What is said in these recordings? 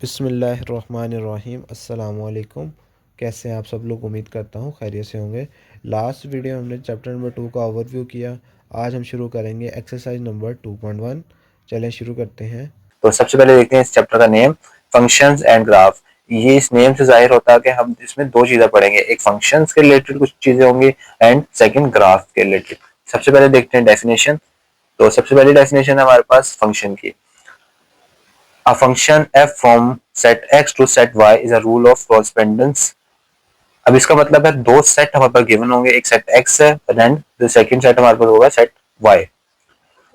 बिस्मिल्लाहिर्रहमानिर्रहीम अस्सलामुअलैकुम। कैसे हैं आप सब लोग? उम्मीद करता हूँ खैरियत से होंगे। लास्ट वीडियो हमने चैप्टर नंबर 2 का ओवरव्यू किया। आज हम शुरू करेंगे एक्सरसाइज नंबर 2.1। चलें शुरू करते हैं। तो सबसे पहले देखते हैं इस चैप्टर का नेम, फंक्शंस एंड ग्राफ। ये इस नेम से जाहिर होता है कि हम इसमें दो चीजें पढ़ेंगे, एक फंक्शंस के रिलेटेड कुछ चीजें होंगी एंड सेकंड ग्राफ के रिलेटेड। सबसे पहले देखते हैं डेफिनेशन। तो सबसे पहली डेफिनेशन है हमारे पास फंक्शन की। A function f from set x to set y is a rule of correspondence। अब इसका मतलब है दो सेट हमारे पास गिवन होंगे, एक सेट x है एंड द सेकंड सेट हमारे पास होगा सेट y।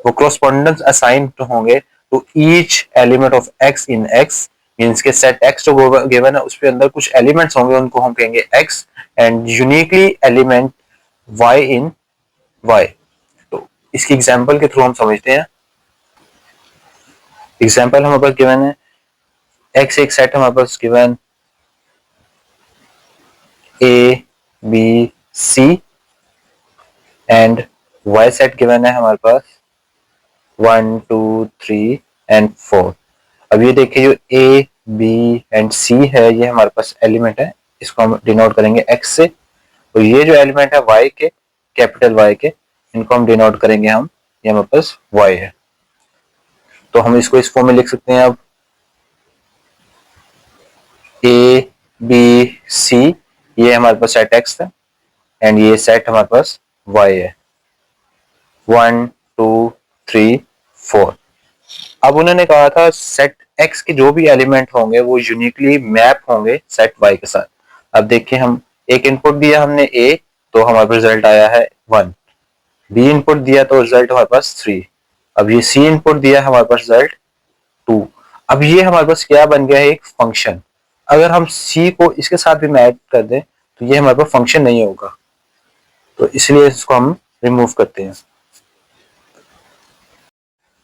वो correspondence असाइन होंगे to each element of x in x, means के सेट x जो गिवन है उसके अंदर कुछ एलिमेंट्स होंगे, उनको हम कहेंगे x, and uniquely element y in y। तो इसकी एग्जांपल के थ्रू हम समझते हैं। एग्जांपल हमारे पास गिवन है, x एक सेट हमारे पास given a b c and y set given है हमारे पास 1 2 3 एंड 4। अब ये देखिए जो a b एंड c है ये हमारे पास एलिमेंट है, इसको हम डिनोट करेंगे x से। तो ये जो एलिमेंट है y के, कैपिटल Y के, इनको हम डिनोट करेंगे हम, ये हमारे पास y है। तो हम इसको इस फॉर्म में लिख सकते हैं। अब a b c ये हमारे पास सेट x है एंड ये सेट हमारे पास y है 1 2 3 4। अब उन्होंने कहा था सेट x के जो भी एलिमेंट होंगे वो यूनिकली मैप होंगे सेट y के साथ। अब देखिए, हम एक इनपुट दिया हमने a, तो हमारे पास रिजल्ट आया है 1। b इनपुट दिया तो रिजल्ट हमारे पास 3। अब ये c इनपुट दिया हमारे पास रिजल्ट 2। अब ये हमारे पास क्या बन गया है, एक फंक्शन। अगर हम c को इसके साथ भी मैप कर दें तो ये हमारे पास फंक्शन नहीं होगा, तो इसलिए इसको हम रिमूव करते हैं।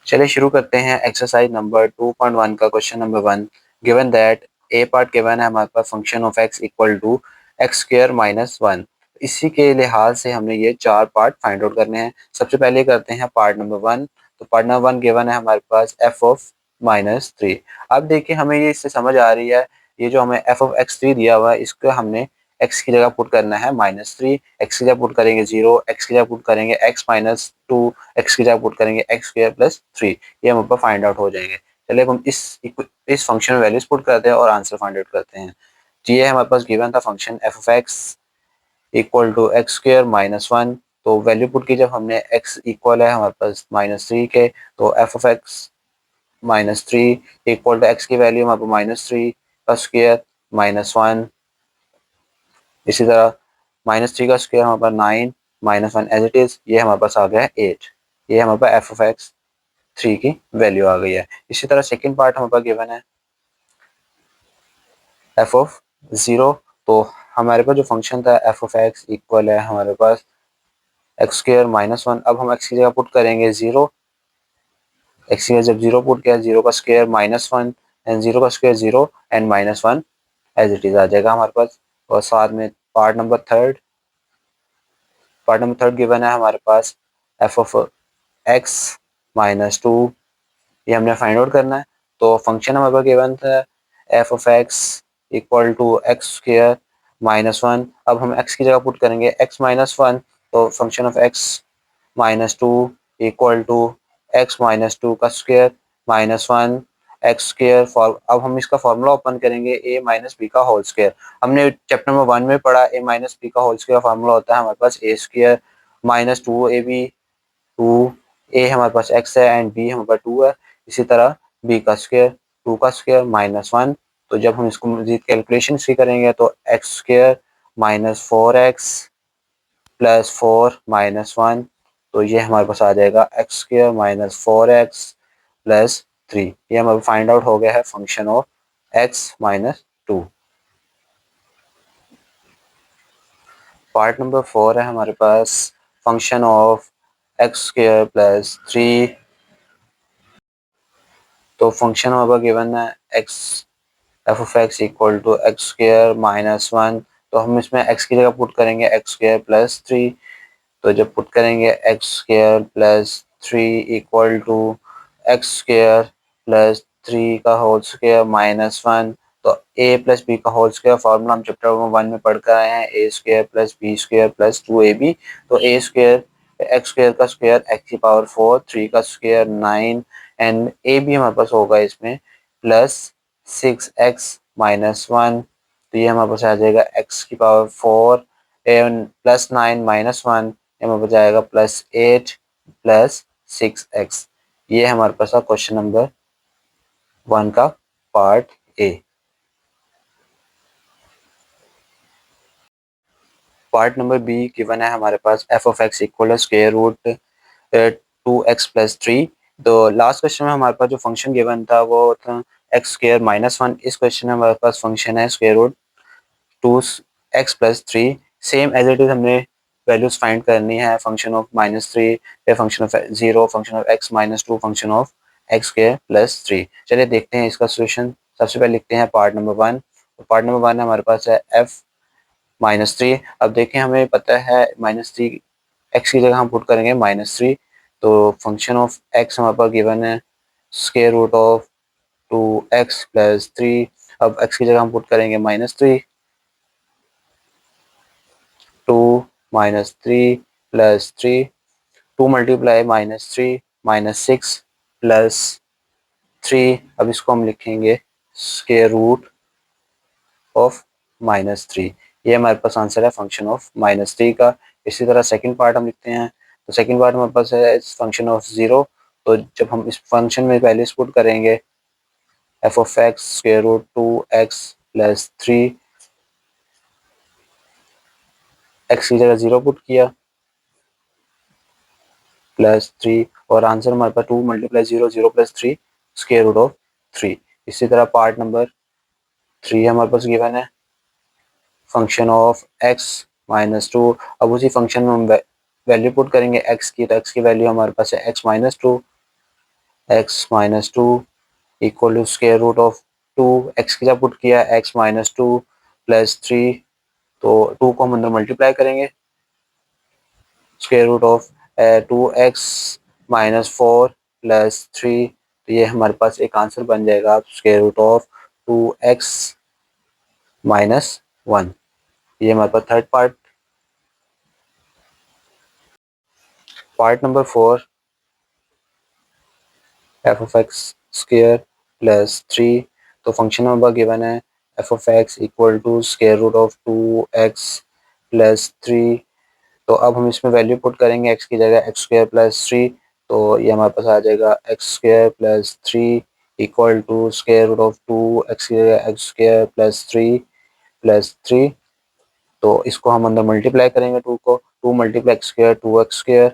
चलिए शुरू करते हैं एक्सरसाइज नंबर 2.1 का question number 1। Given that A part given है हमारे पास function of x equal to x square minus 1। इसी के लिहाज से हमने ये चार पार्ट फाइंड आउट करने हैं। सबसे पहले करते हैं पार्ट नंबर 1। तो पार्ट नंबर 1 गिवन है हमारे पास एफ ऑफ -3। अब देखिए हमें ये इससे समझ आ रही है, ये जो हमें एफ ऑफ x3 दिया हुआ है इसको हमने x की जगह पुट करना है -3, x की जगह पुट करेंगे 0, x की जगह पुट करेंगे x-2, x की जगह पुट करेंगे एक्स स्क्वायर प्लस 3। ये हम ऊपर फाइंड आउट हो जाएंगे। चलिए हम इस फंक्शन में वैल्यूज पुट करते हैं और आंसर फाइंड आउट करते हैं। तो ये हमारे पास गिवन था function f of x equal to x square minus 1। तो वैल्यू पुट की जब हमने x इक्वल है हमारे पास -3 के, तो f of x -3 equal to x की वैल्यू हमारे पास -3 का स्क्वायर -1। इसी तरह -3 का स्क्वायर हमारे पास 9 -1 एज इट इज, ये हमारे पास आ गया है 8। ये हमारे पास एफ ऑफ एक्स 3 की वैल्यू आ गई है। इसी तरह सेकंड पार्ट हमारे पास गिवन है एफ ऑफ 0। तो हमारे पास जो फंक्शन था एफ ऑफ एक्स इक्वल है हमारे पास एक्स स्क्वायर -1। अब हम एक्स की जगह पुट करेंगे 0, एक्स की जगह जब 0 पुट किया, 0 का स्क्वायर -1 एंड 0 का square 0 and -1 as it is आ जाएगा हमारे पास। और साथ में पार्ट नंबर थर्ड गिवन है हमारे पास एफ ऑफ एक्स -2। ये हमने फाइंड आउट करना है। तो फंक्शन हमारे पास गिवन था f of x equal to x square -1। अब हम एक्स की जगह पुट करेंगे x-1, तो function of x-2 equal to x-2 का स्क्वायर -1 एक्स स्क्वायर। अब हम इसका फॉर्मूला ओपन करेंगे a माइनस बी का होल स्क्वायर। हमने चैप्टर नंबर 1 में पढ़ा a माइनस बी का होल स्क्वायर फॉर्मूला होता है हमारे पास a स्क्वायर -2ab, 2 a हमारे पास x है एंड b हमारे पास 2 है। इसी तरह b का स्क्वायर 2 का स्क्वायर -1। तो जब हम इसको मजीद कैलकुलेशन भी करेंगे तो एक्स स्क्वायर -4x प्लस 4 -1। तो ये हमारे पास आ जाएगा एक्स स्क्वायर -4x प्लस 3। ये हमारा फाइंड आउट हो गया है function of x-2। Part number 4 है हमारे पास function of x square plus 3। तो फंक्शन हमारा गिवन है x F of x equal to x square -1। तो हम इसमें x की जगह पुट करेंगे एक्स स्क्वायर प्लस 3। तो जब पुट करेंगे x square plus 3 equal to x square plus 3 का होल स्क्वायर माइनस 1। तो a प्लस बी का होल स्क्वायर फार्मूला हम चैप्टर 1 में पढ़ कर आए हैं, A square plus B square plus 2ab। तो ए स्क्वायर एक्स स्क्वायर का स्क्वायर एक्स की पावर 4, 3 का स्क्वायर 9 एंड ए भी हमारे पास होगा इसमें प्लस 6x माइनस 1। तो ये हमारे पास आ जाएगा एक्स की पावर 4 एंड प्लस 9 माइनस 1, हमारे पास आएगा प्लस 8 प्लस 6x। ये हमारे पास क्वेश्चन नंबर 1 का part A. Part number B given है हमारे पास F of x equal square root 2x plus 3। तो लास्ट क्वेश्चन में हमारे पास जो फंक्शन गिवन था वो था एक्स स्क्वायर माइनस 1। इस क्वेश्चन में हमारे पास फंक्शन है square root 2x plus 3। Same as it is हमने वैल्यूज फाइंड करनी है, फंक्शन ऑफ -3, फिर function of 0, function of x minus 2, function of x square plus 3। चलिए देखते हैं इसका सोल्यूशन। सबसे पहले लिखते हैं पार्ट नंबर 1। पार्ट नंबर 1 हमारे पास है f -3। अब देखें हमें पता है -3 x की जगह हम पुट करेंगे -3। तो फंक्शन ऑफ x हमारे पास गिवन है square root of 2x plus 3। अब x की जगह हम पुट करेंगे -3, 2 -3 प्लस 3, 2 मल्टीप्लाई -3 -6 प्लस 3। अब इसको हम लिखेंगे स्क्वायर रूट ऑफ -3। ये हमारे पास आंसर है फंक्शन ऑफ -3 का। इसी तरह सेकंड पार्ट हम लिखते हैं। तो सेकंड पार्ट हमारे पास है फंक्शन ऑफ 0। तो जब हम इस फंक्शन में वैल्यूज पुट करेंगे f of x square root 2x plus 3, एक्स की जगह 0 पुट किया प्लस 3 और आंसर हमारे पास 2 multiply 0, 0 plus 3 square root of 3। इसी तरह पार्ट नंबर 3 हमारे पास गिवन है फंक्शन ऑफ x माइनस 2। अब उसी फंक्शन में हम वैल्यू पुट करेंगे x की, तो x की वैल्यू हमारे पास है x minus 2, x minus 2 equal to square root of 2। x की जगह पुट किया x माइनस 2 प्लस 3। तो 2 को हम अंदर मल्टीप्लाई करेंगे square root of 2x minus 4 plus 3। तो ये हमारे पास एक आंसर बन जाएगा square root of 2x minus 1। ये हमारे पास third part. Part number 4 F of x square plus 3। तो फंक्शन नंबर गिवन है F of x equal to square root of 2x plus 3। तो अब हम इसमें वैल्यू पुट करेंगे x की जगह एक्स स्क्वायर प्लस 3। तो ये हमारे पास आ जाएगा x square plus 3 equal to square root of 2x की जगह एक्स स्क्वायर प्लस 3 प्लस 3। तो इसको हम अंदर मल्टीप्लाई करेंगे 2 को, 2 multiply x square 2x square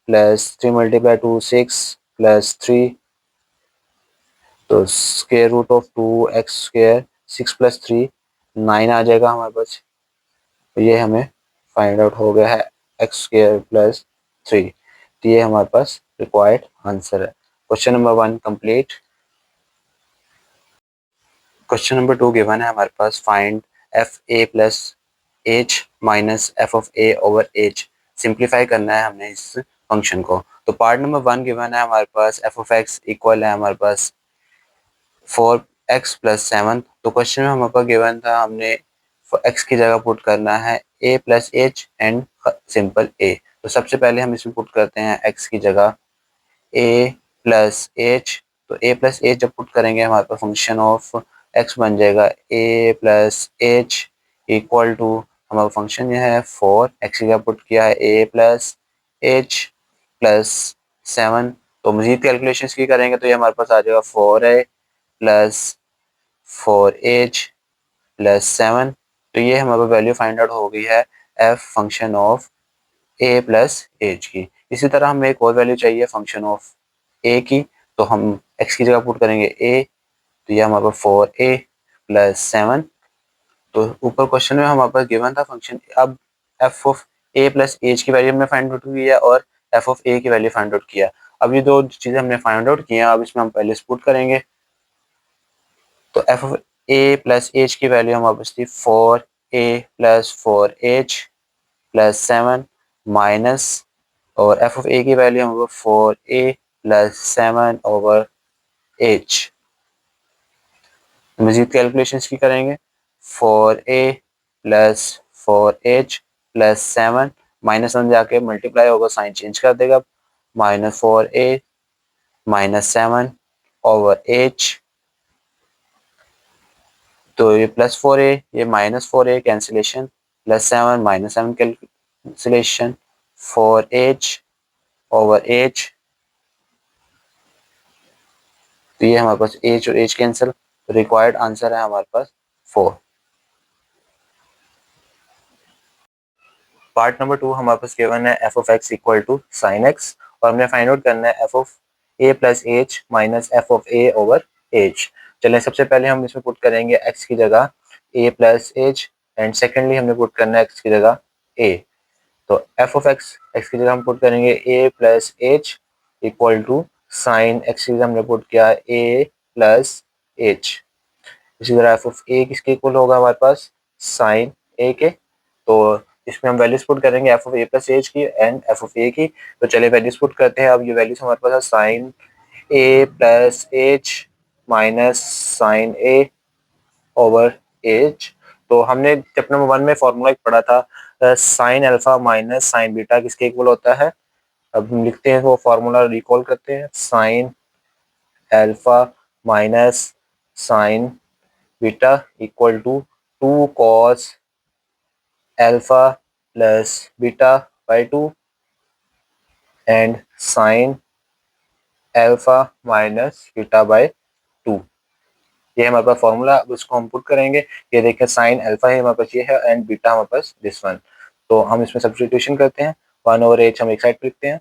plus 3 multiply 2 6 plus 3। तो square root of 2x square 6 plus 3 9 आ जाएगा हमारे पास। तो ये हमें फाइंड आउट हो गया है एक्स स्क्वायर प्लस 3। तो ये हमारे पास रिक्वायर्ड आंसर है। Question number 1 complete. Question number 2 given है हमारे पास find F A plus H minus F of A over H. Simplify करना है हमने इस फंक्शन को। तो पार्ट नंबर 1 गिवन है हमारे पास एफ ऑफ एक्स इक्वल है हमारे पास 4x प्लस 7। तो क्वेश्चन में हमारे पास गिवन था हमने x की जगह पुट करना है a plus H and simple a। तो सबसे पहले हम इसमें पुट करते हैं x की जगह a प्लस एच। तो a प्लस एच जब पुट करेंगे हमारे पास फंक्शन ऑफ x बन जाएगा a plus H equal to हमारा फंक्शन यह है 4, x की जगह पुट किया है a प्लस एच प्लस 7। तो मजीद कैलकुलेशन की करेंगे तो ये हमारे पास आ जाएगा 4a प्लस 4h प्लस 7। तो ये हमारे वैल्यू फाइंड आउट हो गई है f function of a plus H की। इसी तरह हमें एक और वैल्यू चाहिए फंक्शन ऑफ a की। तो हम x की जगह पुट करेंगे a। तो ये हमारे पास 4a प्लस 7। तो ऊपर क्वेश्चन में हमारे पास गिवन था फंक्शन। अब f of a plus H की वैल्यू हमने फाइंड आउट की है और f ऑफ a की वैल्यू फाइंड आउट किया। अब ये दो चीज़ें हमने फाइंड आउट की हैं, अब इसमें हम पहले पुट करेंगे। तो f of A plus H की वैल्यू हम obviously 4a plus 4h plus 7 minus और एफ ऑफ ए की वैल्यू हम 4a प्लस 7 ओवर h। मजीद कैलकुलेशंस की करेंगे। 4a प्लस 4h प्लस 7 -1 जाके मल्टीप्लाई होगा, साइन चेंज कर देगा, -4a -7 ओवर h, तो ये +4a, ये -4a cancellation, +7 -7 cancellation, 4h over h, तो ये हमारे पास h और h कैंसिल, रिक्वायर्ड आंसर है हमारे पास 4। पार्ट नंबर 2 हमारे पास गिवन है f of x equal to sine x, और हमने फाइंड आउट करना है f of a plus h minus f of a over h। चलें, सबसे पहले हम इसमें पुट करेंगे x की जगह a plus h, and secondly हमने पुट करना है x की जगह a। तो f ऑफ x की जगह हम पुट करेंगे a plus h equal to sine x की जगह हमने पुट किया a प्लस h। इसी तरह f ऑफ a किसके इक्वल होगा हमारे पास, साइन a के। तो इसमें हम वैल्यूज पुट करेंगे f of a plus h की एंड f ऑफ a की। तो चलिए वैल्यूज पुट करते हैं। अब ये वैल्यूज हमारे पास है sine a plus h minus sine a over h। तो हमने चैप्टर नंबर 1 में फॉर्मूला एक पढ़ा था, sign alpha minus sine beta किसके इक्वल होता है। अब हम लिखते हैं, वो फार्मूला रिकॉल करते हैं। Sine alpha minus sine beta equal to 2 cos alpha plus beta by 2 and sine alpha minus beta by 2। ये हमारे पास फॉर्मूला, अब इसको हम पुट करेंगे। ये देखें, साइन अल्फा है हमारे पास, ये है, एंड बीटा हमारे पास दिस वन। तो हम इसमें सब्स्टिट्यूशन करते हैं। 1 ओवर h हम एक साइड पे लिखते हैं।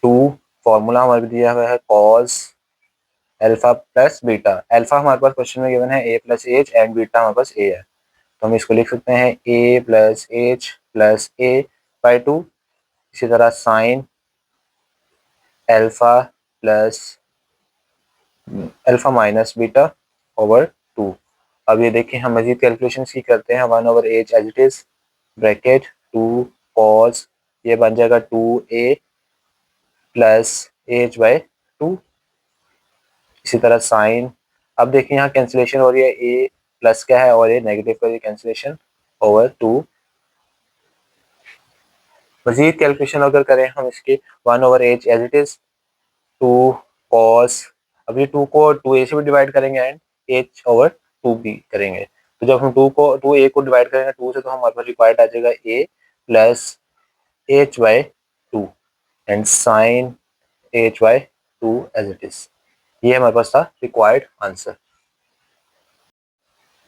2 फॉर्मूला हमारे दिया हुआ है cos alpha plus beta. Alpha हमारे पास क्वेश्चन में गिवन है a plus H, and beta हमारे पास a है। तो हम इसको लिख सकते हैं a plus H plus a by 2। इसी तरह sine alpha plus alpha minus beta over 2। अब ये देखिए, हम मजीद कैलकुलेशन की करते हैं। 1 over h as it is, bracket 2 cos, ये बन जाएगा 2a प्लस एच बाई 2। इसी तरह साइन, अब देखिए यहाँ कैंसिलेशन हो रही है, a प्लस क्या है और a नेगेटिव का, ये कैंसिलेशन ओवर 2। मजीद कैलकुलेशन अगर करें हम इसकी, 1 over h as it is, 2 cos, अभी 2 को 2a से भी डिवाइड करेंगे एंड h ओवर 2 भी करेंगे। तो जब हम 2a को डिवाइड करेंगे 2 से, तो हमारे पास रिक्वायर्ड आ जाएगा a plus h by 2 and sine h by 2 as it is. ये हमारे पास था required answer.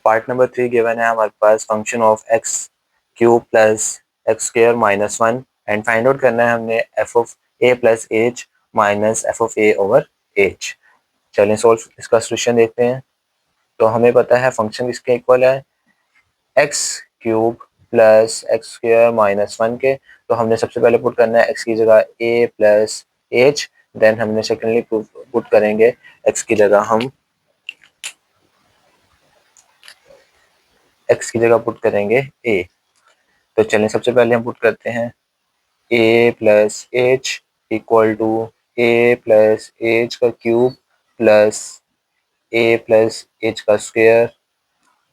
Part number 3 given है हमारे पास, function of x cube plus x square minus 1, and find out करना है हमने f of a plus H minus f of a over h। चलें सोल्व इसका सोल्यूशन देखते हैं। तो हमें पता है फंक्शन इसके इक्वल है x cube plus x square minus 1 के। तो हमने सबसे पहले पुट करना है x की जगह a प्लस एच, देन हमने सेकेंडली पुट करेंगे x की जगह हम x की जगह पुट करेंगे a। तो चलें सबसे पहले हम पुट करते हैं a plus H equal to a plus H का cube plus a plus H का स्क्वायर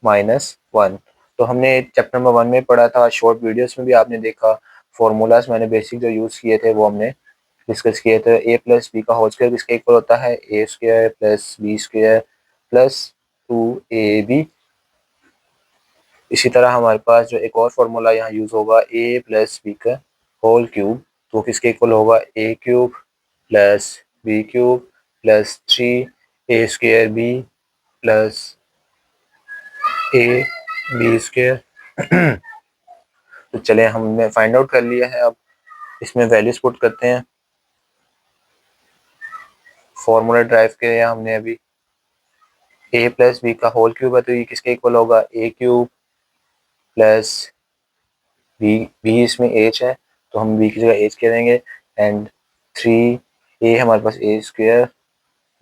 माइनस 1। तो हमने चैप्टर नंबर 1 में पढ़ा था, शॉर्ट वीडियोस में भी आपने देखा, फॉर्मूलाज मैंने बेसिक जो यूज़ किए थे वो हमने डिस्कस किए थे। a प्लस बी का होल स्क्वायर किसके इक्वल होता है, a square plus B square plus 2ab। इसी तरह हमारे पास जो एक और फार्मूला यहाँ यूज़ होगा, a प्लस बी का होल क्यूब, तो किसके इक्वल होगा, a cube plus B cube plus 3a square b plus a b square. तो चले, हमने फाइंड आउट कर लिया है। अब इसमें वैल्यूज पुट करते हैं। फॉर्मूला ड्राइव किया हमने अभी, a प्लस बी का होल क्यूब है, तो ये किसके इक्वल होगा, a क्यूब प्लस बी इसमें h है, तो हम b की जगह h कह देंगे, एंड 3a हमारे पास a square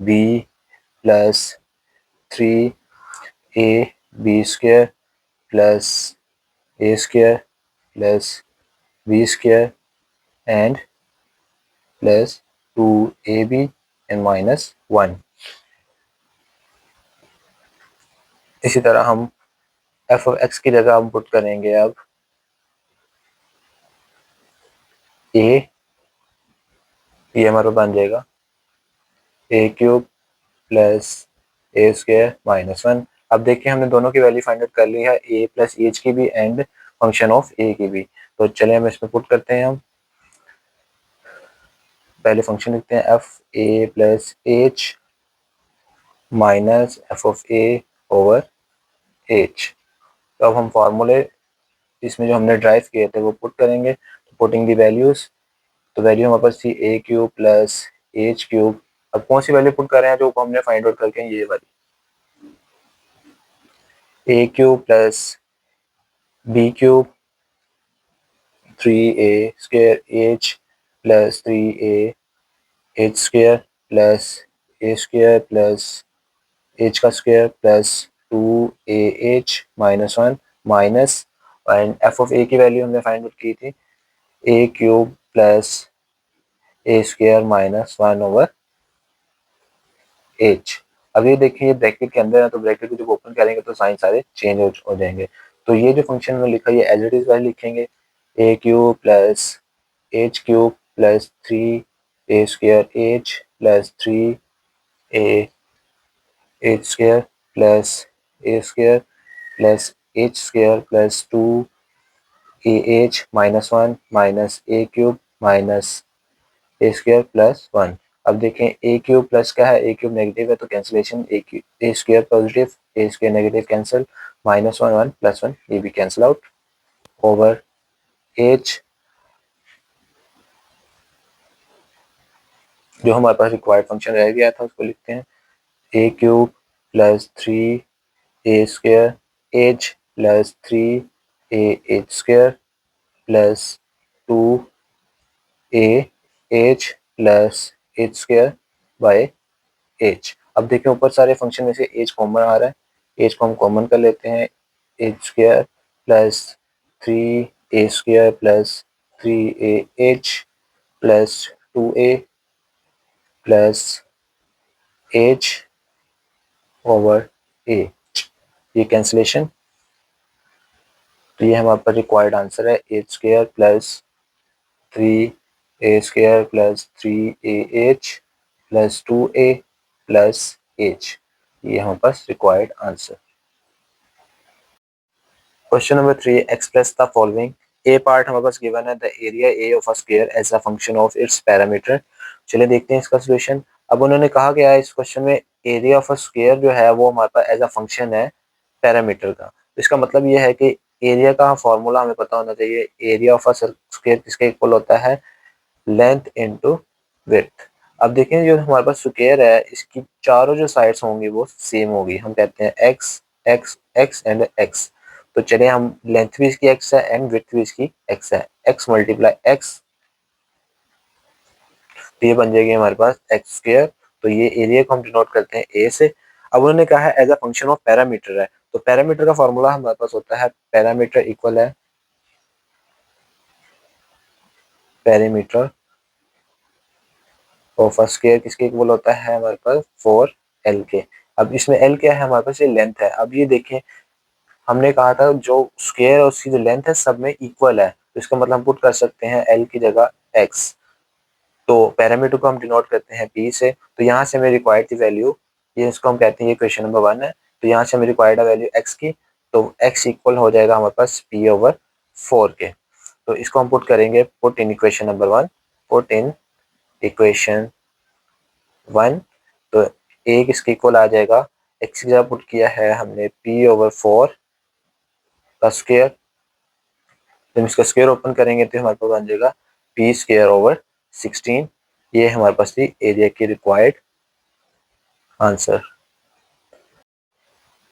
b plus 3a b square plus a square plus b square and plus 2ab and minus 1। इसी तरह हम एफ ऑफ एक्स की जगह हम पुट करेंगे अब ए, ये हमारा बन जाएगा ए cube plus A square minus one. अब देखिए हमने दोनों की वैल्यू फाइंड आउट कर ली है, ए प्लस एच की भी एंड फंक्शन ऑफ ए की भी। तो चलिए हम इसमें पुट करते हैं। हम पहले फंक्शन लिखते हैं F A plus H minus F of A over H. तो अब हम फार्मूले इसमें जो हमने ड्राइव किए थे वो पुट करेंगे। तो पुटिंग दी वैल्यूज, तो वैल्यू हमारे पास थी A cube plus H cube. अब कौन सी वैल्यू पुट कर रहे हैं जो हमने फाइंड आउट करके, ये वाली A cube plus B cube 3a square H plus 3a H square plus A square plus H का square plus 2ah minus one minus, and F of A की वैल्यू हमने फाइंड आउट की थी A cube plus A square minus one over H. अब ये देखिए ये bracket के अंदर है, तो ब्रैकेट को जब ओपन करेंगे तो साइन सारे चेंज हो जाएंगे। तो ये जो फंक्शन में लिखा है ये एज इट इज वैल्यू लिखेंगे A cube plus H cube plus 3a square H plus 3a H square plus A square plus H square plus 2ah minus one minus A cube minus A square plus one. अब देखें ए cube plus क्या है, ए cube negative है तो cancellation, A square positive A square negative cancel, minus one one plus one ये भी cancel out over H. जो हमारे पास रिक्वायर्ड फंक्शन रह गया था उसको लिखते हैं A cube plus 3a square H plus 3a H square plus 2a H plus H square by H. अब देखिए ऊपर सारे फंक्शन में से एच कॉमन आ रहा है, एच को हम कॉमन कर लेते हैं H square plus 3a square plus 3a H plus 2a plus H over H, ये कैंसिलेशन। तो ये हमारे पास रिक्वायर्ड आंसर है H square plus 3a square plus 3ah plus 2a plus h, ये हमारे पास required answer. Question number 3, express the following. A part हमारे पास गिवन है the area A of a square as a function of its parameter. चलिए देखते हैं इसका सोल्यूशन। अब उन्होंने कहा गया है इस क्वेश्चन में एरिया ऑफ अ स्क्वायर जो है वो हमारे पास एज अ फंक्शन है पैरामीटर का। तो इसका मतलब ये है कि एरिया का फॉर्मूला हमें पता होना चाहिए। एरिया ऑफ अ स्क्वायर किसके इक्वल होता है, लेंथ इनटू विड्थ। अब देखें जो हमारे पास स्क्वायर है इसकी चारों जो साइड्स होंगी वो सेम होगी, हम कहते हैं x x x and x. तो चलिए हम लेंथ भी इसकी एक्स है एंड विड्थ भी इसकी एक्स है, एक्स मल्टीप्लाई एक्स, तो ये बन जाएगी हमारे पास एक्स स्क्वायर। तो ये एरिया को हम डिनोट करते हैं ए से। अब उन्होंने कहा है as a function of perimeter है, तो पैरामीटर का फॉर्मूला हमारे पास होता है पैरामीटर इक्वल है पैरामीटर ऑफ अ स्क्वायर किसके इक्वल होता है हमारे पास 4l के। अब इसमें l क्या है हमारे पास, ये लेंथ है। अब ये देखें हमने कहा था जो स्क्वायर है उसकी जो लेंथ है सब में इक्वल है, तो इसका मतलब हम पुट कर सकते हैं l की जगह x। तो पैरामीटर को हम डिनोट करते हैं p से। तो यहाँ से हमें रिक्वायर्ड की वैल्यू, ये इसको हम कहते हैं ये क्वेश्चन नंबर 1 है, तो यहाँ से हमें रिक्वायर्ड है वैल्यू x की। तो x इक्वल हो जाएगा हमारे पास p ओवर 4 के। तो इसको हम पुट करेंगे, put in equation number 1, put in equation 1। तो a किसके इक्वल आ जाएगा, x की जगह पुट किया है हमने p ओवर 4 का स्क्वायर। जब इसका स्क्वायर ओपन करेंगे तो हमारे पास बन जाएगा p स्क्वायर ओवर 16। ये हमारे पास थी एरिया की required answer.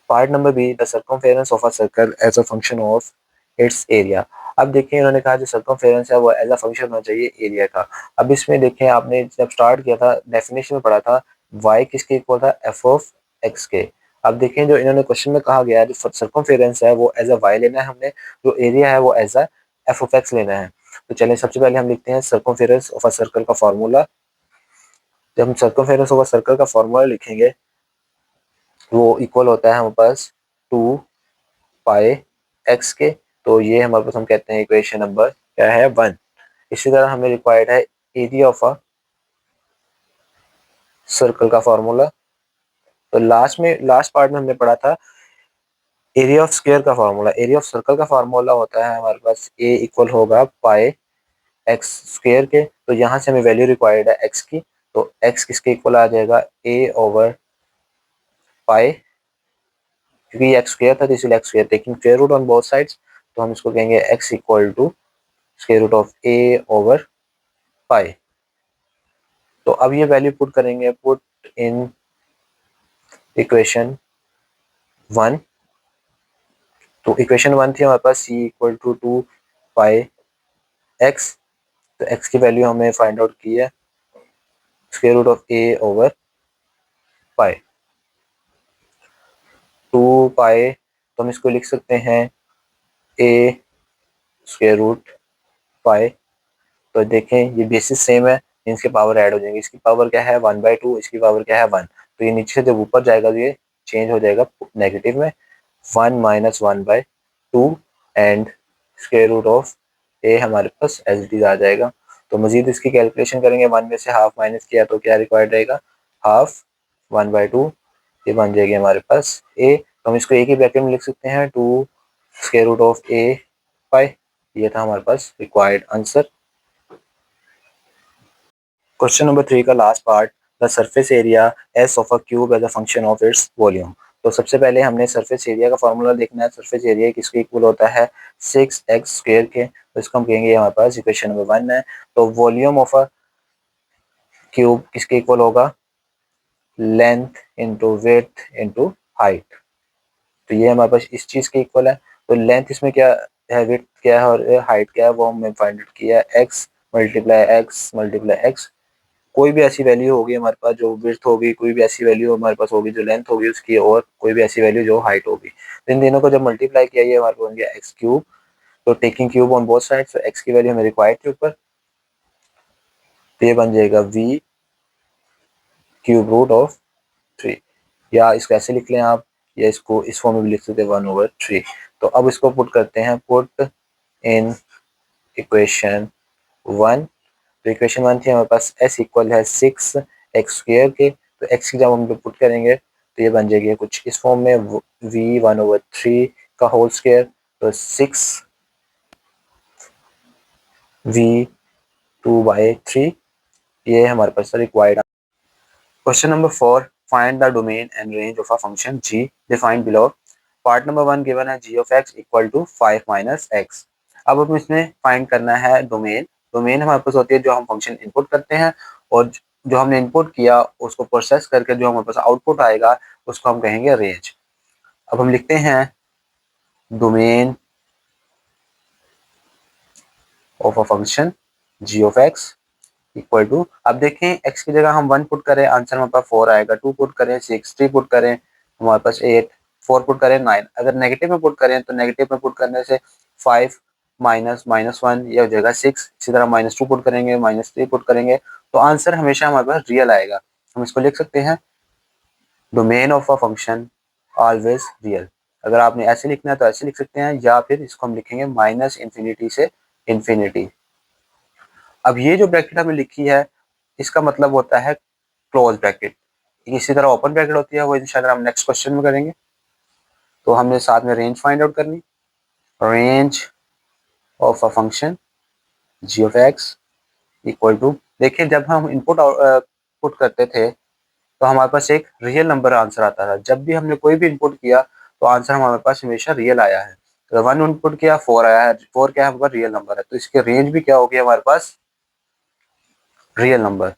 Part number b, the circumference of a circle as a function of its area. अब देखिए उन्होंने कहा जो सर्कमफेरेंस है वो एज अ फंक्शन होना चाहिए एरिया का। अब इसमें देखें आपने जब स्टार्ट किया था डेफिनेशन में पढ़ा था y किसके इक्वल था f ऑफ x के। अब देखें जो इन्होंने क्वेश्चन में कहा गया है जो सर्कमफेरेंस है वो एज अ y लेना है हमने, जो एरिया है वो as a f of x लेना है। तो चलिए सबसे पहले हम लिखते हैं सर्कमफेरेंस ऑफ अ सर्कल का फॉर्मूला। जब हम सर्कमफेरेंस ऑफ अ सर्कल का फॉर्मूला लिखेंगे वो इक्वल होता है हमारे पास 2 पाई x के, तो ये हमारे पास हम कहते हैं इक्वेशन नंबर क्या है 1। इसी तरह हमें रिक्वायर्ड है एरिया ऑफ अ सर्कल का फॉर्मूला। तो लास्ट पार्ट में हमने पढ़ा था एरिया ऑफ स्क्वायर का फार्मूला। एरिया ऑफ सर्कल का फार्मूला होता है हमारे पास ए इक्वल होगा पाई एक्स स्क्वायर के। तो यहाँ से हमें वैल्यू रिक्वायर्ड है एक्स की, तो एक्स किसके इक्वल आ जाएगा ए ओवर पाई, क्योंकि ये एक्स स्क्वायर था तो इसलिए x square, taking square root on both sides, तो हम इसको कहेंगे x equal to square root of A over pi. तो अब ये वैल्यू पुट करेंगे, पुट इन इक्वेशन 1। तो इक्वेशन 1 थी हमारे पास c equal to 2 pi x, तो एक्स की वैल्यू हमने फाइंड आउट की है square root of A over pi 2 pi, तो हम इसको लिख सकते हैं ए स्क्वायर रूट पाई। तो देखें ये बेसिस सेम है, इनके पावर ऐड हो जाएंगे, इसकी पावर क्या है 1/2, इसकी पावर क्या है 1, तो ये नीचे से जब ऊपर जाएगा तो ये चेंज हो जाएगा नेगेटिव में, 1 minus 1/2 and square root of A हमारे पास एज इट इज आ जाएगा। तो मजीद इसकी कैलकुलेशन करेंगे, 1 में से हाफ माइनस किया तो क्या रिक्वायर्ड रहेगा हाफ 1/2, ये बन जाएगी हमारे पास ए। तो हम इसको ए की ब्रैकेट में लिख सकते हैं 2 square root of a pi. ये था हमारे पास रिक्वायर्ड आंसर। क्वेश्चन नंबर 3 का last part, the surface area s of a cube as a function of its volume. तो सबसे पहले हमने सरफेस एरिया का फॉर्मूला देखना है। सरफेस एरिया किसके इक्वल होता है 6x स्क्वायर के, तो इसको हम कहेंगे हमारे पास इक्वेशन नंबर 1 है। तो वॉल्यूम ऑफ अ क्यूब किसके इक्वल होगा length into width into height, तो ये हमारे पास इस चीज के इक्वल है। तो लेंथ इसमें क्या है, विड्थ क्या है और हाइट क्या है वो हमने फाइंड आउट किया है, एक्स मल्टीप्लाई एक्स। कोई भी ऐसी वैल्यू होगी हमारे पास जो विड्थ होगी, कोई भी ऐसी वैल्यू हमारे पास होगी जो लेंथ होगी उसकी, और कोई भी ऐसी वैल्यू जो हाइट होगी, तो इन दोनों को जब मल्टीप्लाई किया ये हमारे पास बन गया एक्स क्यूब। तो taking cube on both sides, x की वैल्यू हमें रिक्वायर्ड थी ऊपर, तो ये बन जाएगा वी क्यूब रूट ऑफ 3, या इसको ऐसे लिख लें आप, या इसको इस फॉर्म में भी लिख सकते हैं 1/3। तो अब इसको पुट करते हैं, पुट इन इक्वेशन 1। तो इक्वेशन 1 थी हमारे पास एस इक्वल है 6x स्क्वायर के, तो एक्स की जब हम पुट करेंगे तो ये बन जाएगी कुछ इस फॉर्म में v 1/3 का होल स्क्वायर, तो 6 v 2/3, ये हमारे पास required. Question number 4, find the domain and range of a function g defined below. Part number 1 given है g of x equal to 5 minus x। अब हम इसमें फाइंड करना है डोमेन। डोमेन हमारे पास होती है जो हम फंक्शन इनपुट करते हैं, और जो हमने इनपुट किया उसको प्रोसेस करके जो हमारे पास आउटपुट आएगा उसको हम कहेंगे रेंज। अब हम लिखते हैं domain of a function g of x equal to, अब देखें x की जगह हम 1 पुट करें आंसर हमारे पास 4 आएगा, 2 पुट करें 6, 3 पुट करें हमारे पास 8, 4 पुट करें 9। अगर नेगेटिव में पुट करें तो नेगेटिव में पुट करने से 5 -1 ये हो जाएगा 6। इसी तरह -2 पुट करेंगे, -3 पुट करेंगे, तो आंसर हमेशा हमारे पास रियल आएगा। हम इसको लिख सकते हैं domain of a function always real. अगर आपने ऐसे लिखना है तो ऐसे लिख सकते हैं, या फिर इसको हम लिखेंगे -इन्फिनिटी से इन्फिनिटी। अब ये जो ब्रैकेट हमें लिखी है इसका मतलब होता है क्लोज ब्रैकेट। इसी तरह ओपन ब्रैकेट होती है, वो इंशाल्लाह हम नेक्स्ट क्वेश्चन में करेंगे। तो हमने साथ में रेंज फाइंड आउट करनी, range of a function g of x equal to, देखिए जब हम इनपुट पुट करते थे तो हमारे पास एक रियल नंबर आंसर आता था। जब भी हमने कोई भी इनपुट किया तो आंसर हमारे पास हमेशा रियल आया है। तो 1 इनपुट किया 4 आया है, 4 क्या है हमारे पास रियल नंबर है, तो इसके रेंज भी क्या होगी हमारे पास रियल नंबर।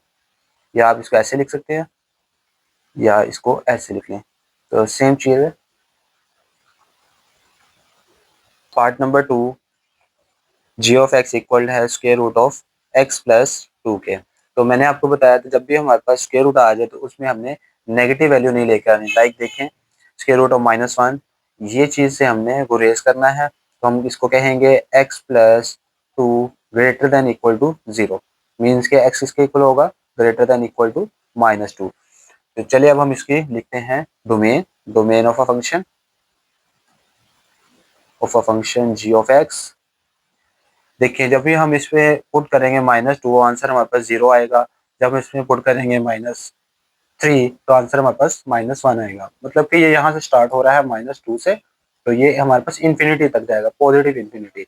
या आप इसको ऐसे लिख सकते हैं या इसको ऐसे लिख लें, तो सेम चीज़ है। Part number 2, g of x equal है square root of x plus 2 के। तो मैंने आपको बताया था जब भी हमारे पास स्क्वायर रूट आ जाए तो उसमें हमने नेगेटिव वैल्यू नहीं लेकर आनी। लाइक देखें स्क्वायर रूट ऑफ -1, ये चीज़ से हमने गुरेज करना है, तो हम इसको कहेंगे x plus 2 greater than equal to 0, means के एक्स इसके इक्वल होगा ग्रेटर देन इक्वल टू -2। तो चलिए अब हम इसकी लिखते हैं domain, domain of a function of a function g of x. देखिए जब भी हम इस पे पुट करेंगे -2, आंसर हमारे पास 0 आएगा। जब हम इसमें पुट करेंगे -3 तो आंसर हमारे पास -1 आएगा। मतलब कि ये यहाँ से स्टार्ट हो रहा है -2 से, तो ये हमारे पास इन्फिनिटी तक जाएगा, पॉजिटिव इन्फिनिटी।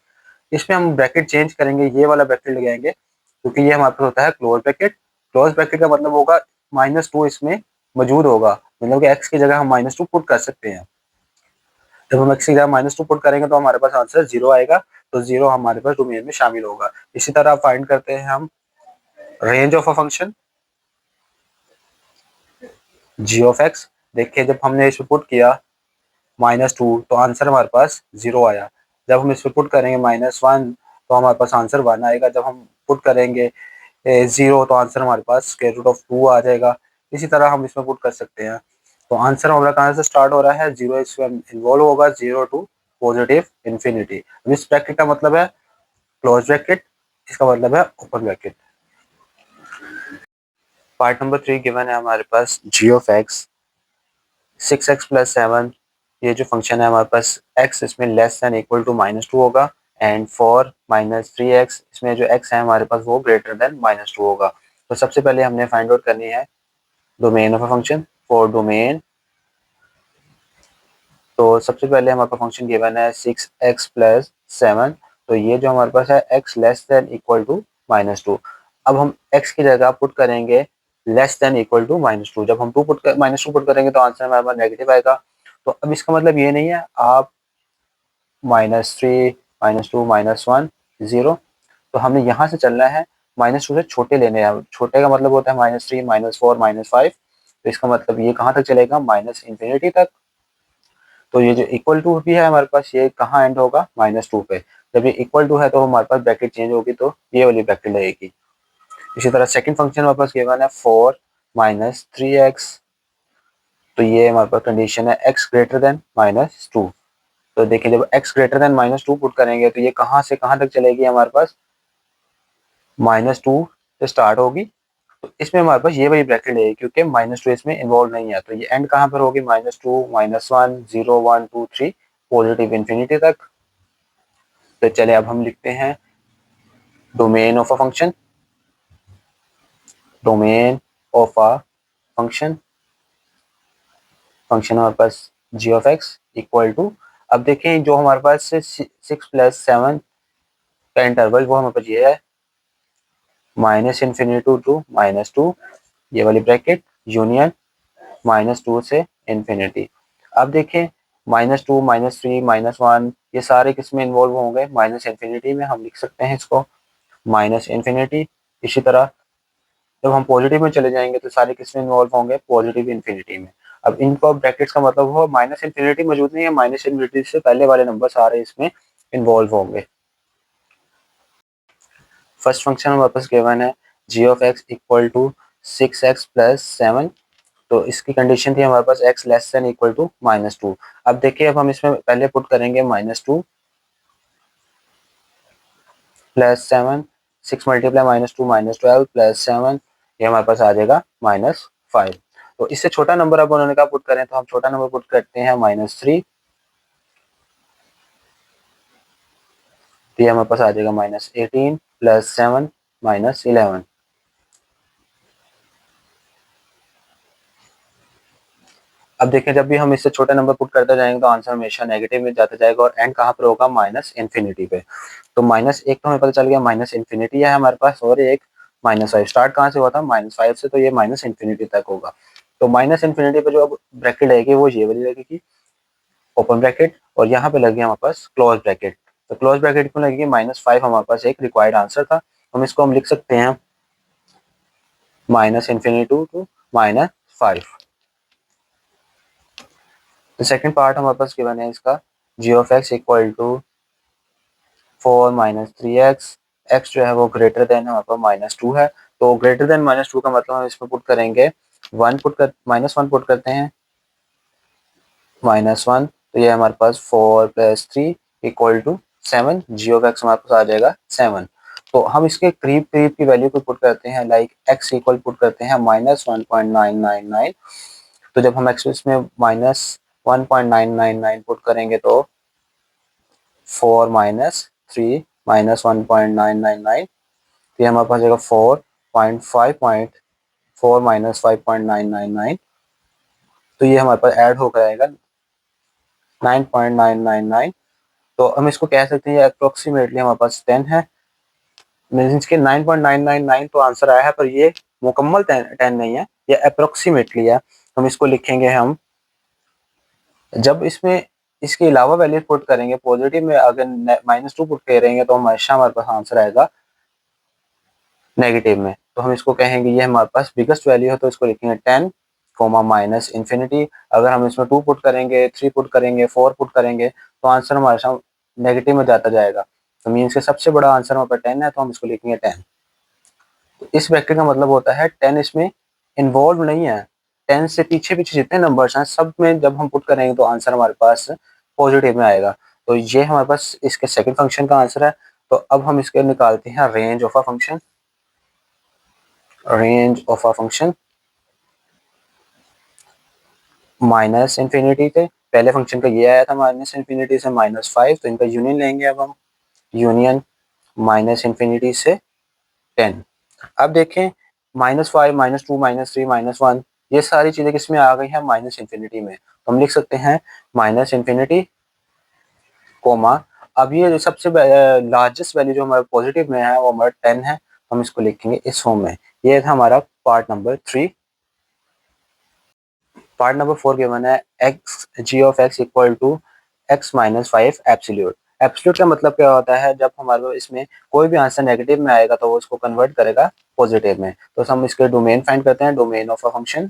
इसमें हम ब्रैकेट चेंज करेंगे, ये वाला ब्रैकेट लगाएंगे क्योंकि ये हमारे पास होता है क्लोज ब्रैकेट। क्लोज ब्रैकेट का मतलब होगा -2 इसमें मौजूद होगा, मतलब कि x की जगह हम -2 पुट कर सकते हैं। जब हम x की जगह -2 पुट करेंगे तो हमारे पास आंसर 0 आएगा, तो 0 हमारे पास डोमेन में शामिल होगा। इसी तरह फाइंड करते हैं हम range of a function g of x। देखिए जब हमने इसमें पुट किया -2 तो आंसर हमारे पास 0 आया। जब हम इसमें पुट करेंगे -1 तो हमारे पास आंसर 1 आएगा। जब हम पुट करेंगे 0 तो आंसर हमारे पास स्क्वायर रूट ऑफ 2 आ जाएगा। इसी तरह हम इसमें पुट कर सकते हैं। तो आंसर हमारा कहाँ से स्टार्ट हो रहा है, 0 इसमें इन्वॉल्व होगा, 0 टू पॉजिटिव इन्फिनिटी। इस ब्रैकेट का मतलब है क्लोज ब्रैकेट, इसका मतलब है open bracket. Part number 3 given है हमारे पास g of x 6x plus 7। ये जो फंक्शन है हमारे पास x इसमें लेस देन इक्वल टू -2 होगा, एंड फॉर -3x इसमें जो x है हमारे पास वो ग्रेटर देन -2 होगा। तो सबसे पहले हमने फाइंड आउट करनी है domain of a function. For domain, तो सबसे पहले हमारे पास फंक्शन गिवन है 6x प्लस 7। तो ये जो हमारे पास है x less than equal to -2। अब हम x की जगह पुट करेंगे लेस देन इक्वल टू -2। जब हम -2 पुट करेंगे तो आंसर हमारे पास नेगेटिव आएगा। तो अब इसका मतलब ये नहीं है आप -3 -2 -1 0, तो हमें यहाँ से चलना है -2 से छोटे लेने हैं। छोटे का मतलब होता है -3 -4 -5। तो इसका मतलब ये कहाँ तक चलेगा, माइनस इंफिनिटी तक। तो ये जो इक्वल टू भी है हमारे पास, ये कहाँ एंड होगा, -2 पे। जब ये इक्वल टू है तो हमारे पास ब्रैकेट चेंज होगी, तो ये वाली ब्रैकेट लगेगी। इसी तरह सेकंड फंक्शन हमारे पास गिवन है 4 -3x। तो ये हमारे पास कंडीशन है x ग्रेटर देन -2। तो देखिए जब x ग्रेटर देन -2 पुट करेंगे तो ये कहाँ से कहाँ तक चलेगी हमारे पास, -2 से स्टार्ट होगी। तो इसमें हमारे पास ये वाली ब्रैकेट लगेगी क्योंकि -2 इसमें इन्वॉल्व नहीं है। तो ये एंड कहाँ पर होगी, -2 -1 0 1 2 3 पॉजिटिव इन्फिनिटी तक। तो चले अब हम लिखते हैं domain of a function. Domain of a function, function हमारे पास g of x equal to, अब देखें जो हमारे पास 6 प्लस 7 का इंटरवल वो हमारे पास ये है -इंफिनिटी टू -2, ये वाली ब्रैकेट यूनियन -2 से इन्फिनिटी। अब देखें -2 -3 -1 ये सारे किस में इन्वॉल्व होंगे, माइनस इन्फिनिटी में। हम लिख सकते हैं इसको माइनस इन्फिनिटी। इसी तरह जब हम पॉजिटिव में चले जाएंगे तो सारे किस में इन्वॉल्व होंगे, पॉजिटिव इन्फिनिटी में। अब इनको ब्रैकेट्स का मतलब हो माइनस इन्फिनिटी मौजूद नहीं है, माइनस इन्फिनिटी से पहले वाले नंबर सारे इसमें इन्वॉल्व होंगे। फर्स्ट फंक्शन हमारे पास गिवन है g of x equal to 6x plus 7। तो इसकी कंडीशन थी हमारे पास x less than equal to -2। अब देखिए अब हम इसमें पहले पुट करेंगे -2 प्लस 7, 6 मल्टीप्लाई -2 -12 प्लस 7, ये हमारे पास आ जाएगा -5। तो इससे छोटा नंबर अब उन्होंने कहा पुट करें, तो हम छोटा नंबर पुट करते हैं -3। तो ये हमारे पास आ जाएगा -18 प्लस 7 -11। अब देखें जब भी हम इससे छोटा नंबर पुट करते जाएंगे तो आंसर हमेशा नेगेटिव में जाता जाएगा और एंड कहाँ पर होगा, माइनस इन्फिनिटी पे। तो -1 तो हमें पता चल गया माइनस इन्फिनिटी है हमारे पास, और एक -5। स्टार्ट कहाँ से हुआ था, -5 से, तो ये माइनस इन्फिनिटी तक होगा। तो माइनस इन्फिनिटी पे जो अब ब्रैकेट लगेगी वो ये वाली लगेगी, ओपन ब्रैकेट, और यहाँ पे लगी हमारे पास क्लोज ब्रैकेट। तो क्लोज ब्रैकेट क्यों लगेगी, -5 हमारे पास एक रिक्वायर्ड आंसर था। हम इसको हम लिख सकते हैं -इन्फिनिटी टू -5। तो सेकंड पार्ट हमारे पास गिवन है इसका, g of x equal to 4 -3x। x जो है वो ग्रेटर देन हमारे पास -2 है। तो ग्रेटर देन -2 का मतलब हम इसमें पुट करेंगे 1 पुट कर -1 पुट करते हैं, -1। तो ये हमारे पास 4 plus 3 equal to 7। g of x हमारे पास आ जाएगा 7। तो हम इसके करीब करीब की वैल्यू को पुट करते हैं, लाइक x इक्वल पुट करते हैं -1.999। तो जब हम x इसमें -1.999 पुट करेंगे तो 4 माइनस 3 माइनस 1.999, तो ये हमारे पास आएगा 4 माइनस 5.999, तो ये हमारे पास ऐड होकर आएगा 9.999। तो हम इसको कह सकते हैं अप्रोक्सीमेटली हमारे पास 10 है, मीन्स के 9.999 तो आंसर आया है, पर ये मुकम्मल 10 नहीं है, ये अप्रोक्सीमेटली है। हम इसको लिखेंगे, हम जब इसमें इसके अलावा वैल्यू पुट करेंगे पॉजिटिव में, अगर -2 पुट करेंगे तो हमेशा हमारे पास आंसर आएगा नेगेटिव में। तो हम इसको कहेंगे ये हमारे पास बिगेस्ट वैल्यू है, तो इसको लिखेंगे 10 कोमा माइनस इन्फिनिटी। अगर हम इसमें 2 पुट करेंगे, 3 पुट करेंगे, 4 पुट करेंगे, तो आंसर हमारे नेगेटिव में जाता जाएगा। तो मीन्स के सबसे बड़ा आंसर हमारे पास 10 है, तो हम इसको लिखेंगे 10। तो इस वेक्टर का मतलब होता है 10 इसमें इन्वॉल्व नहीं है, 10 से पीछे पीछे जितने नंबर्स हैं सब में जब हम पुट करेंगे तो आंसर हमारे पास पॉजिटिव में आएगा। तो ये हमारे पास इसके सेकंड फंक्शन का आंसर है। तो अब हम इसके निकालते हैं range of a function. Range of a function minus infinity थे, पहले फंक्शन का ये आया था माइनस इन्फिनिटी से -5, तो इनका यूनियन लेंगे। अब हम यूनियन माइनस इन्फिनिटी से 10। अब देखें -5 -2 -3 -1 ये सारी चीजें किसमें आ गई हैं, माइनस इन्फिनिटी में। तो हम लिख सकते हैं माइनस इन्फिनिटी कोमा, अब ये सबसे लार्जेस्ट वैल्यू जो हमारे पॉजिटिव में है वो हमारा 10 है, हम इसको लिखेंगे इस फॉर्म में। ये था हमारा part number 3। Part number 4 given है x g of x equal to x minus 5 absolute. Absolute का मतलब क्या होता है, जब हमारे इसमें कोई भी आंसर नेगेटिव में आएगा तो वो उसको कन्वर्ट करेगा पॉजिटिव में। तो हम इसके डोमेन फाइंड करते हैं, डोमेन ऑफ अ फंक्शन।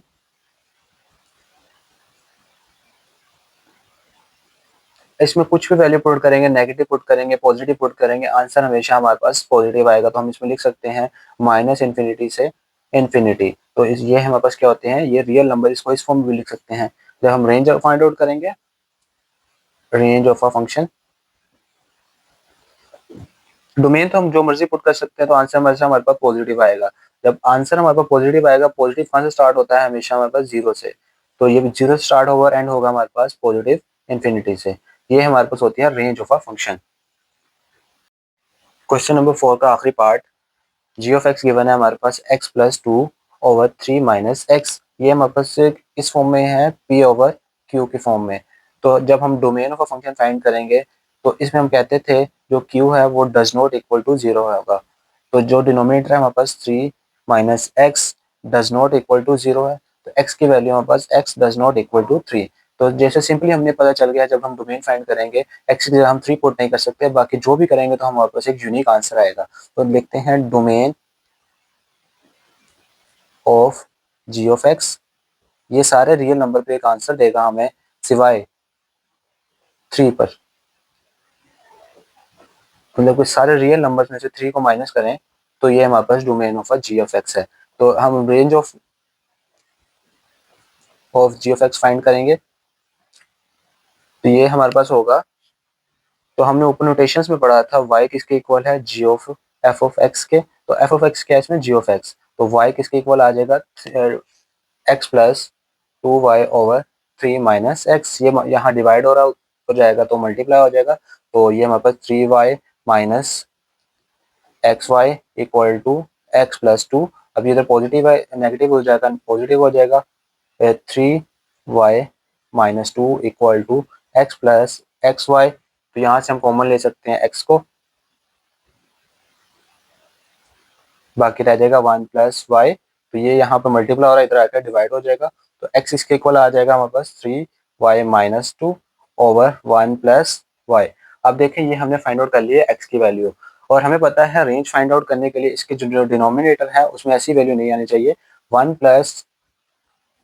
इसमें कुछ भी वैल्यू पुट करेंगे, नेगेटिव पुट करेंगे, पॉजिटिव पुट करेंगे, आंसर हमेशा हमारे पास पॉजिटिव आएगा। तो हम इसमें लिख सकते हैं माइनस इन्फिनिटी से इन्फिनिटी। तो ये हमारे पास क्या होते हैं, ये रियल नंबर, इसको इस फॉर्म में भी लिख सकते हैं। जब हम रेंज फाइंड आउट करेंगे, range of a function, domain तो हम जो मर्जी पुट कर सकते हैं, तो आंसर हमेशा हमारे पास पॉजिटिव आएगा। जब आंसर हमारे पास पॉजिटिव आएगा, पॉजिटिव कहाँ से स्टार्ट होता है, हमेशा हमारे पास 0 से। तो ये 0 स्टार्ट होगा, एंड होगा हमारे पास पॉजिटिव इन्फिनिटी से। ये हमारे पास होती है range of a function. Question number 4 का आखिरी part, g of x given है हमारे पास x प्लस 2/3 माइनस एक्स। ये हमारे पास इस फॉर्म में है p/q के फॉर्म में। तो जब हम domain of a function find करेंगे, तो इसमें हम कहते थे जो q है वो डज नॉट इक्वल टू 0 होगा। तो जो डिनोमिनेटर है हमारे पास 3 minus x does not equal to 0 है, तो x की वैल्यू हमारे पास x does not equal to 3। तो जैसे सिंपली हमने पता चल गया, जब हम डोमेन फाइंड करेंगे x की जगह हम 3 पुट नहीं कर सकते, बाकी जो भी करेंगे तो हमारे पास एक यूनिक आंसर आएगा। तो लिखते हैं domain of g of x, ये सारे रियल नंबर पे एक आंसर देगा हमें सिवाय 3 पर। मतलब कुछ सारे रियल नंबर्स में से 3 को माइनस करें तो ये हमारे पास domain of g of x है। तो हम range of g of x find करेंगे, तो ये हमारे पास होगा, तो हमने ऊपर नोटेशंस में पढ़ा था y किसके इक्वल है, जी ऑफ एफ ऑफ एक्स के। तो एफ ऑफ एक्स क्या है इसमें, जी ऑफ एक्स। तो y किसके इक्वल आ जाएगा, x plus 2y/3 minus x. ये यहाँ डिवाइड हो जाएगा तो मल्टीप्लाई हो जाएगा। तो ये हमारे पास 3y minus x y equal to x plus 2। अभी इधर पॉजिटिव है, नेगेटिव हो जाएगा, पॉजिटिव हो जाएगा। 3y minus 2 equal to x plus x y. तो यहाँ से हम कॉमन ले सकते हैं x को, बाकी रह जाएगा 1 प्लस वाई। तो ये यहाँ पर मल्टीप्लाई हो रहा है, इधर आकर डिवाइड हो जाएगा। तो x इसके इक्वल आ जाएगा हमारे पास 3y minus 2 over 1 plus y. अब देखें ये हमने फाइंड आउट कर लिया x की वैल्यू, और हमें पता है रेंज फाइंड आउट करने के लिए इसके जो डिनोमिनेटर है उसमें ऐसी वैल्यू नहीं आनी चाहिए 1 प्लस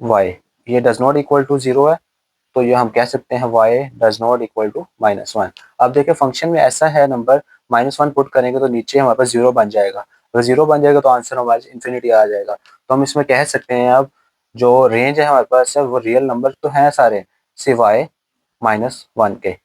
वाई। ये डज नॉट इक्वल टू 0 है, तो ये हम कह सकते हैं y does not equal to -1। अब देखिए फंक्शन में ऐसा है नंबर, -1 पुट करेंगे तो नीचे हमारे पास 0 बन जाएगा। अगर 0 बन जाएगा तो आंसर हमारे इन्फिनिटी आ जाएगा। तो हम इसमें कह सकते हैं अब जो रेंज है हमारे पास है वो रियल नंबर तो हैं सारे सिवाय -1 के।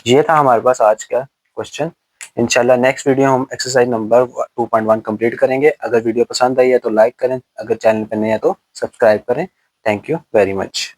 ये था हमारे पास आज का क्वेश्चन। इंशाल्लाह नेक्स्ट वीडियो हम एक्सरसाइज नंबर 2.1 कंप्लीट करेंगे। अगर वीडियो पसंद आई है तो लाइक करें, अगर चैनल पर नए हैं तो सब्सक्राइब करें। Thank you very much.